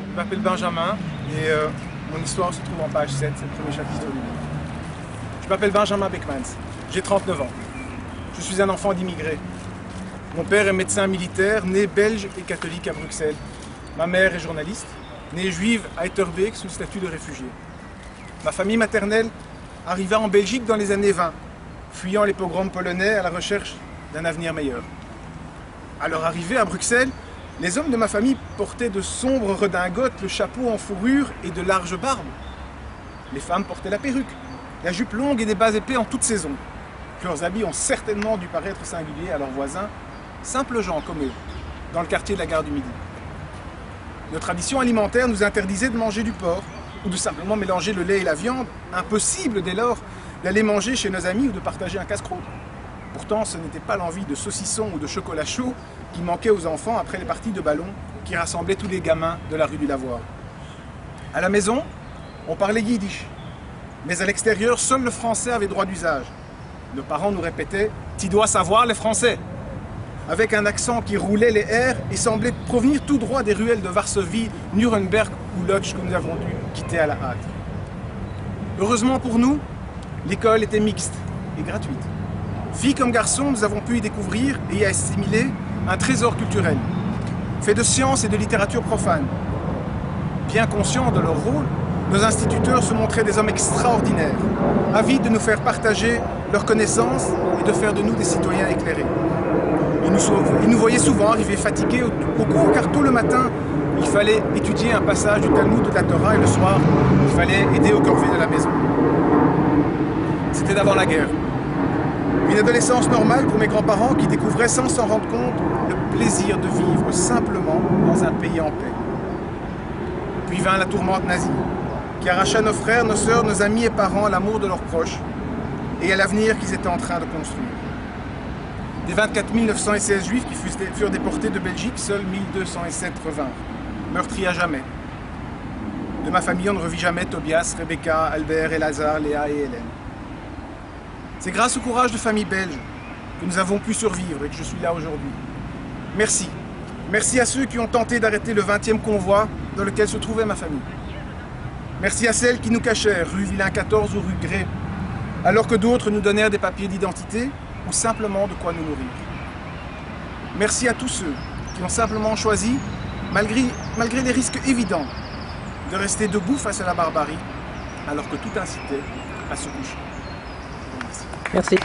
Je m'appelle Benjamin et mon histoire se trouve en page 7, c'est le premier chapitre du livre. Je m'appelle Benjamin Beckmans, j'ai 39 ans. Je suis un enfant d'immigrés. Mon père est médecin militaire, né belge et catholique à Bruxelles. Ma mère est journaliste, née juive à Etterbeek sous le statut de réfugié. Ma famille maternelle arriva en Belgique dans les années 20, fuyant les pogroms polonais à la recherche d'un avenir meilleur. À leur arrivée à Bruxelles, les hommes de ma famille portaient de sombres redingotes, le chapeau en fourrure et de larges barbes. Les femmes portaient la perruque, la jupe longue et des bas épais en toute saison. Leurs habits ont certainement dû paraître singuliers à leurs voisins, simples gens comme eux, dans le quartier de la gare du Midi. Nos traditions alimentaires nous interdisaient de manger du porc ou de simplement mélanger le lait et la viande. Impossible dès lors d'aller manger chez nos amis ou de partager un casse-croûte. Pourtant, ce n'était pas l'envie de saucisson ou de chocolat chaud qui manquait aux enfants après les parties de ballon qui rassemblaient tous les gamins de la rue du Lavoir. À la maison, on parlait yiddish, mais à l'extérieur, seul le français avait droit d'usage. Nos parents nous répétaient « Tu dois savoir les Français » avec un accent qui roulait les R et semblait provenir tout droit des ruelles de Varsovie, Nuremberg ou Lodz que nous avons dû quitter à la hâte. Heureusement pour nous, l'école était mixte et gratuite. Filles comme garçons, nous avons pu y découvrir et y assimiler un trésor culturel, fait de sciences et de littérature profane. Bien conscients de leur rôle, nos instituteurs se montraient des hommes extraordinaires, avides de nous faire partager leurs connaissances et de faire de nous des citoyens éclairés. Ils nous voyaient souvent arriver fatigués au cours, car tôt le matin, il fallait étudier un passage du Talmud de la Torah et le soir, il fallait aider aux corvées de la maison. C'était d'avant la guerre. Une adolescence normale pour mes grands-parents qui découvraient sans s'en rendre compte le plaisir de vivre simplement dans un pays en paix. Puis vint la tourmente nazie, qui arracha nos frères, nos sœurs, nos amis et parents à l'amour de leurs proches et à l'avenir qu'ils étaient en train de construire. Des 24 916 juifs qui furent déportés de Belgique, seuls 1207 revinrent, meurtris à jamais. De ma famille, on ne revit jamais Tobias, Rebecca, Albert, Elazar, Léa et Hélène. C'est grâce au courage de familles belges que nous avons pu survivre et que je suis là aujourd'hui. Merci. Merci à ceux qui ont tenté d'arrêter le 20e convoi dans lequel se trouvait ma famille. Merci à celles qui nous cachèrent, rue Villain 14 ou rue Grès, alors que d'autres nous donnèrent des papiers d'identité ou simplement de quoi nous nourrir. Merci à tous ceux qui ont simplement choisi, malgré les risques évidents, de rester debout face à la barbarie, alors que tout incitait à se coucher. Merci.